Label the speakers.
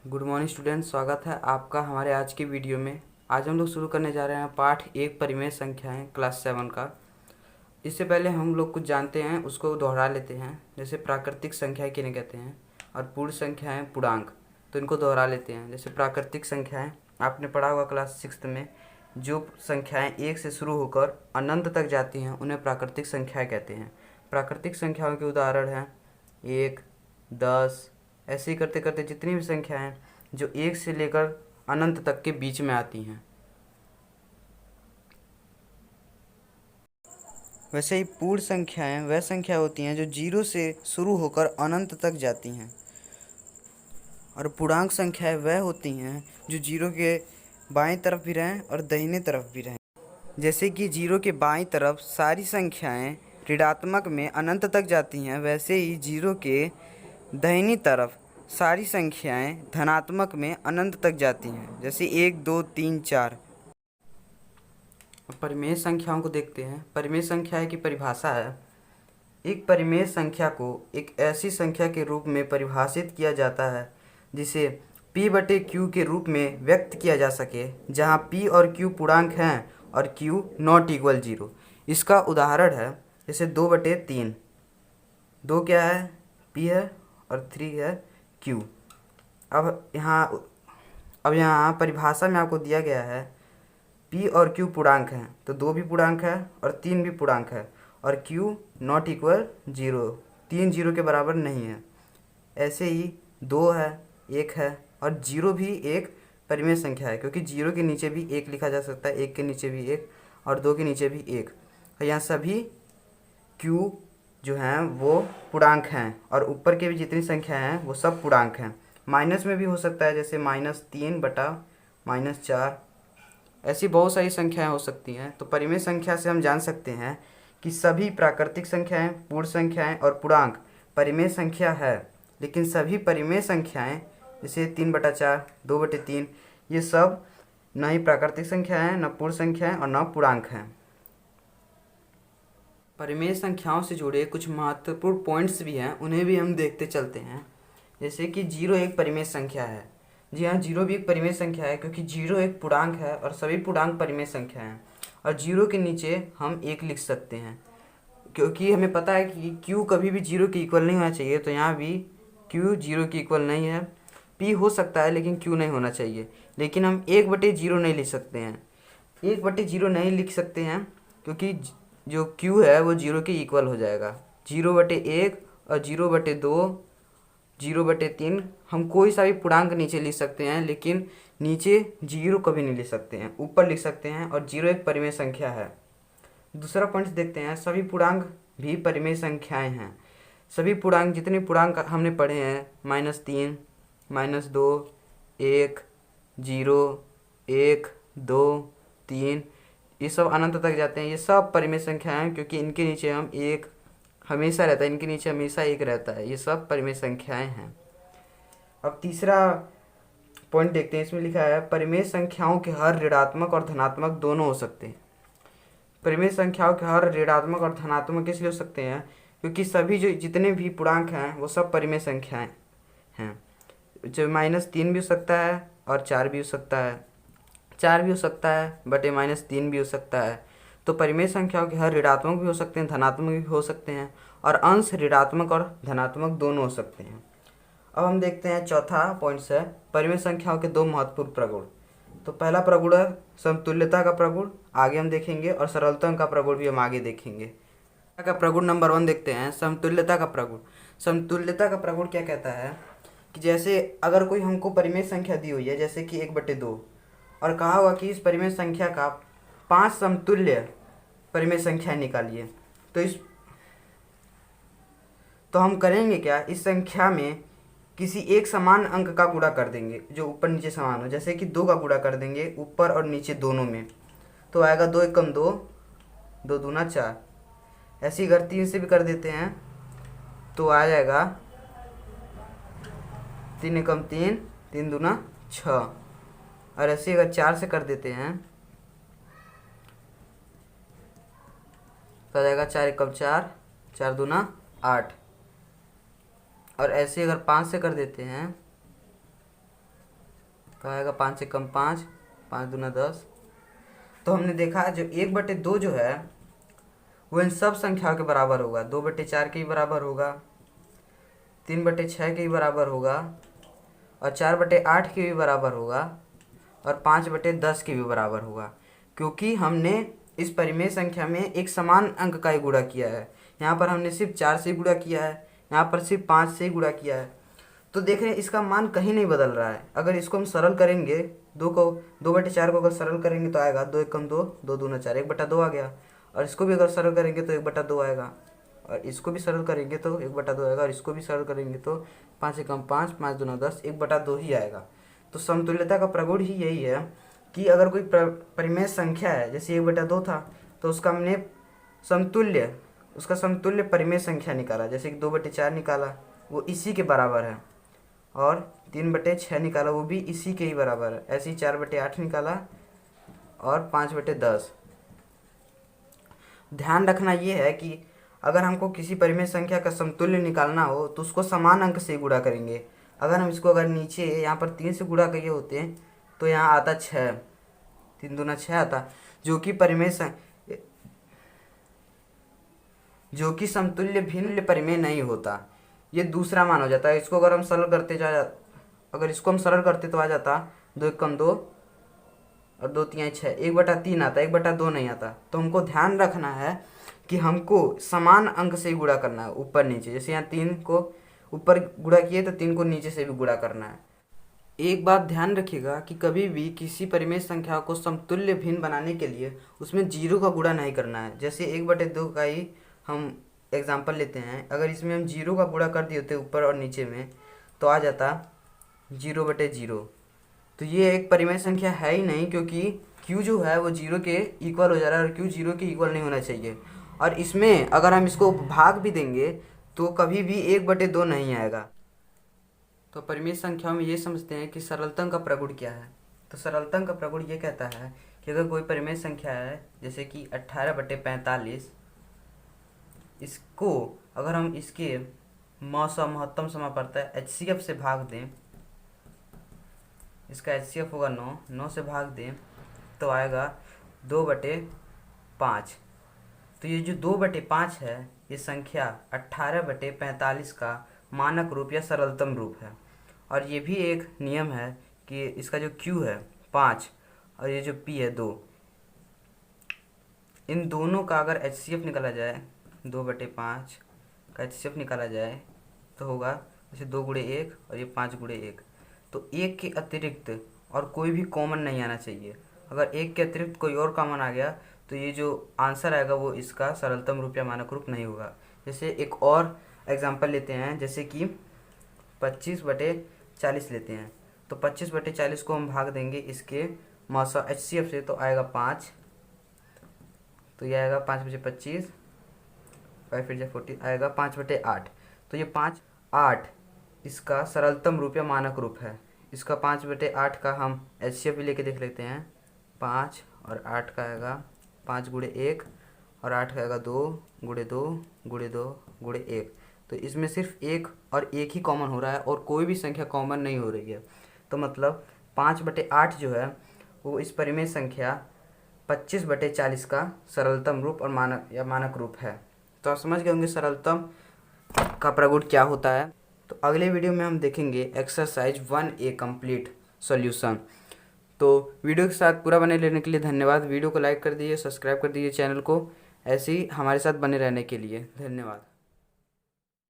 Speaker 1: Good morning student, स्वागत है आपका हमारे आज की वीडियो में। आज हम लोग शुरू करने जा रहे हैं पाठ 1 परिमेय संख्याएं क्लास 7 का। इससे पहले हम लोग कुछ जानते हैं, उसको दोहरा लेते हैं। जैसे प्राकृतिक संख्याएं किन्हें कहते हैं और पूर्ण संख्याएं पूर्णांक, तो इनको दोहरा लेते हैं। जैसे प्राकृतिक संख्याएं आपने पढ़ा होगा क्लास 6 में, जो संख्याएँ 1 से शुरू होकर अनंत तक जाती हैं उन्हें प्राकृतिक संख्याएँ कहते हैं। प्राकृतिक संख्याओं के उदाहरण हैं 1, 10, ऐसे ही करते करते जितनी भी संख्याएं हैं जो 1 से लेकर अनंत तक के बीच में आती हैं। वैसे ही पूर्ण संख्याएं वह संख्या होती हैं जो 0 से शुरू होकर अनंत तक जाती हैं, और पूर्णांक संख्याएं वह होती हैं जो 0 के बाईं तरफ भी रहें और दाहिने तरफ भी रहें। जैसे कि 0 के बाईं तरफ सारी संख्याएं ऋणात्मक में अनंत तक जाती हैं, वैसे ही 0 के दाहिनी तरफ सारी संख्याएं धनात्मक में अनंत तक जाती हैं। जैसे 1, 2, 3, 4। परिमेय संख्याओं को देखते हैं। परिमेय संख्या की परिभाषा है, एक परिमेय संख्या को एक ऐसी संख्या के रूप में परिभाषित किया जाता है जिसे p/q के रूप में व्यक्त किया जा सके, जहां p और q पूर्णांक हैं और q ≠ 0। इसका उदाहरण है जैसे 2/3। 2 क्या है? p है और 3 है q। अब यहाँ परिभाषा में आपको दिया गया है p और q पूर्णांक हैं, तो 2 भी पूर्णांक है और 3 भी पूर्णांक है, और q ≠ 0, 3 0 के बराबर नहीं है। ऐसे ही 2 है, 1 है, और 0 भी एक परिमेय संख्या है, क्योंकि 0 के नीचे भी 1 लिखा जा सकता है, 1 के नीचे भी 1 और 2 के नीचे भी 1। और यहाँ सभी q जो हैं वो पूर्णांक हैं, और ऊपर के भी जितनी संख्या हैं वो सब पूर्णांक हैं। माइनस में भी हो सकता है, जैसे -3/-4। ऐसी बहुत सारी संख्याएं हो सकती हैं। तो परिमेय संख्या से हम जान सकते हैं कि सभी प्राकृतिक संख्याएं, पूर्ण संख्याएं और पूर्णांक परिमेय संख्या है। लेकिन सभी परिमेय संख्याएं जैसे 3/4, 2/3, ये सब न ही प्राकृतिक संख्या हैं, न पूर्ण संख्या हैं और न पूर्णांक हैं। परिमेय संख्याओं से जुड़े कुछ महत्वपूर्ण पॉइंट्स भी हैं, उन्हें भी हम देखते चलते हैं। जैसे कि 0 एक परिमेय संख्या है। जी हाँ, 0 भी एक परिमेय संख्या है, क्योंकि 0 एक पूर्णांक है और सभी पूर्णांक परिमेय संख्या हैं। और 0 के नीचे हम 1 लिख सकते हैं, क्योंकि हमें पता है कि q कभी भी 0 के इक्वल नहीं होना चाहिए। तो यहाँ भी q 0 के इक्वल नहीं है। p हो सकता है लेकिन q नहीं होना चाहिए। लेकिन हम 1/0 नहीं लिख सकते हैं। 1/0 नहीं लिख सकते हैं क्योंकि जो q है वो 0 के इक्वल हो जाएगा। 0/1 और 0/2, 0/3 हम कोई सा भी पूर्णांक नीचे लिख सकते हैं, लेकिन नीचे 0 कभी नहीं लिख सकते हैं, ऊपर लिख सकते हैं। और 0 एक परिमेय संख्या है। दूसरा पॉइंट देखते हैं, सभी पूर्णांक भी परिमेय संख्याएं हैं। सभी पूर्णांक, जितने पूर्णांक हमने पढ़े हैं, -3, -2, 1, 0, 1, 2, 3, ये सब अनंत तक जाते हैं। ये सब परिमेय संख्याएं हैं, क्योंकि इनके नीचे हम 1 हमेशा रहता है, इनके नीचे हमेशा 1 रहता है। ये सब परिमेय संख्याएं हैं। अब तीसरा पॉइंट देखते हैं, इसमें लिखा है परिमेय संख्याओं के हर ऋणात्मक और धनात्मक दोनों हो सकते हैं। परिमेय संख्याओं के हर ऋणात्मक और धनात्मक इसलिए हो सकते हैं क्योंकि सभी जो जितने भी पूर्णांक हैं वो सब परिमेय संख्याएं हैं। जो -3 भी हो सकता है और 4 भी हो सकता है, 4 भी हो सकता है बटे -3 भी हो सकता है। तो परिमेय संख्याओं के हर ऋणात्मक भी हो सकते हैं, धनात्मक भी हो सकते हैं, और अंश ऋणात्मक और धनात्मक दोनों हो सकते हैं। अब हम देखते हैं चौथा पॉइंट है परिमेय संख्याओं के 2 महत्वपूर्ण प्रगुण। तो पहला प्रगुण है समतुल्यता का प्रगुण, आगे हम देखेंगे, और सरलता का प्रगुण भी हम आगे देखेंगे। का प्रगुण नंबर 1 देखते हैं, समतुल्यता का प्रगुण। समतुल्यता का प्रगुण क्या कहता है कि जैसे अगर कोई हमको परिमेय संख्या दी हुई है, जैसे कि 1/2, और कहा हुआ कि इस परिमेय संख्या का 5 समतुल्य परिमेय संख्या निकालिए, तो हम करेंगे क्या, इस संख्या में किसी एक समान अंक का गुणा कर देंगे जो ऊपर नीचे समान हो। जैसे कि 2 का गुणा कर देंगे ऊपर और नीचे दोनों में, तो आएगा 2 × 2, 2 दूना 4। ऐसे ही अगर 3 से भी कर देते हैं तो आ जाएगा 3 × 3, 3 दूना 6। और ऐसे अगर 4 से कर देते हैं तो आ जाएगा 4 × 4, 4 दूना 8। और ऐसे अगर 5 से कर देते हैं तो आएगा 5 से कम 5, 5 दूना 10। तो हमने देखा जो 1/2 जो है वो इन सब संख्याओं के बराबर होगा। 2/4 के ही बराबर होगा, 3/6 के ही बराबर होगा, और 4/8 के भी बराबर होगा, और 5/10 के भी बराबर होगा। क्योंकि हमने इस परिमेय संख्या में एक समान अंक का ही गुणा किया है। यहाँ पर हमने सिर्फ 4 से गुणा किया है, यहाँ पर सिर्फ 5 से ही गुणा किया है। तो देख रहे हैं इसका मान कहीं नहीं बदल रहा है। अगर इसको हम सरल करेंगे, 2/4 को अगर सरल करेंगे तो आएगा 2 एकम 2, 2 दूना 4, 1/2 आ गया। और इसको भी अगर सरल करेंगे तो 1/2 आएगा, और इसको भी सरल करेंगे तो 1/2 आएगा, और इसको भी सरल करेंगे तो 5 एकम 5, 5 दूना 10, 1/2 ही आएगा। तो समतुल्यता का प्रगुण ही यही है कि अगर कोई परिमेय संख्या है, जैसे 1/2 था, तो उसका हमने उसका समतुल्य परिमेय संख्या निकाला। जैसे कि 2/4 निकाला, वो इसी के बराबर है, और 3/6 निकाला, वो भी इसी के ही बराबर है। ऐसे ही 4/8 निकाला, और 5/10। ध्यान रखना ये है कि अगर हमको किसी परिमेय संख्या का समतुल्य निकालना हो तो उसको समान अंक से गुणा करेंगे। अगर नीचे यहाँ पर 3 से गुणा किए होते हैं तो यहाँ आता 6, 3 दूना 6 आता, जो कि समतुल्य भिन्न परिमेय नहीं होता। ये दूसरा मान हो जाता है। इसको अगर हम सरल करते तो आ जाता 2 एकम 2, और 2 तिहाई 6, 1/3 आता, 1/2 नहीं आता। तो हमको ध्यान रखना है कि हमको समान अंक से ही गुणा करना है, ऊपर नीचे। जैसे यहाँ 3 को ऊपर गुणा किए तो 3 को नीचे से भी गुणा करना है। एक बात ध्यान रखिएगा कि कभी भी किसी परिमेय संख्या को समतुल्य भिन्न बनाने के लिए उसमें 0 का गुणा नहीं करना है। जैसे 1/2 का ही हम एग्जाम्पल लेते हैं। अगर इसमें हम 0 का गुणा कर दिए होते ऊपर और नीचे में तो आ जाता 0/0। तो ये एक परिमेय संख्या है ही नहीं, क्योंकि q जो है वो 0 के इक्वल हो जा रहा है, और q 0 के इक्वल नहीं होना चाहिए। और इसमें अगर हम इसको भाग भी देंगे तो कभी भी 1/2 नहीं आएगा। तो परिमेय संख्याओं में ये समझते हैं कि सरलतम का प्रगुण क्या है। तो सरलतम का प्रगुण ये कहता है कि अगर कोई परिमेय संख्या है, जैसे कि 18/45, इसको अगर हम इसके महत्तम समापवर्तक HCF से भाग दें, इसका HCF होगा 9 से भाग दें तो आएगा 2/5। तो ये जो 2/5 है ये संख्या 18/45 का मानक रूप या सरलतम रूप है। और ये भी एक नियम है कि इसका जो Q है 5 और ये जो P है 2, इन दोनों का अगर HCF निकाला जाए, 2/5 का HCF निकाला जाए तो होगा जैसे 2 गुणे 1 और ये 5 गुणे 1। तो 1 के अतिरिक्त और कोई भी कॉमन नहीं आना चाहिए। अगर 1 के अतिरिक्त कोई और कॉमन आ गया तो ये जो आंसर आएगा वो इसका सरलतम रूप या मानक रूप नहीं होगा। जैसे एक और एग्जांपल लेते हैं, जैसे कि 25/40 लेते हैं। तो 25/40 को हम भाग देंगे इसके HCF से तो आएगा 5। तो ये आएगा 5/25, 5 फिर 40 आएगा 5/8। तो ये 5/8 इसका सरलतम रूप या मानक रूप है। इसका 5/8 का हम HCF भी लेके देख लेते हैं। 5 और 8 का आएगा 5 गुणे 1, और 8 का आएगा 2 गुणे 2 गुणे 2 गुणे 1। तो इसमें सिर्फ 1 और 1 ही कॉमन हो रहा है और कोई भी संख्या कॉमन नहीं हो रही है। तो मतलब 5/8 जो है वो इस परिमेय संख्या 25/40 का सरलतम रूप और मानक रूप है। तो आप समझ गए होंगे सरलतम का प्रगुण क्या होता है। तो अगले वीडियो में हम देखेंगे एक्सरसाइज 1A कंप्लीट सॉल्यूशन। तो वीडियो के साथ पूरा बने रहने के लिए धन्यवाद। वीडियो को लाइक कर दीजिए, सब्सक्राइब कर दीजिए चैनल को, ऐसे ही हमारे साथ बने रहने के लिए धन्यवाद।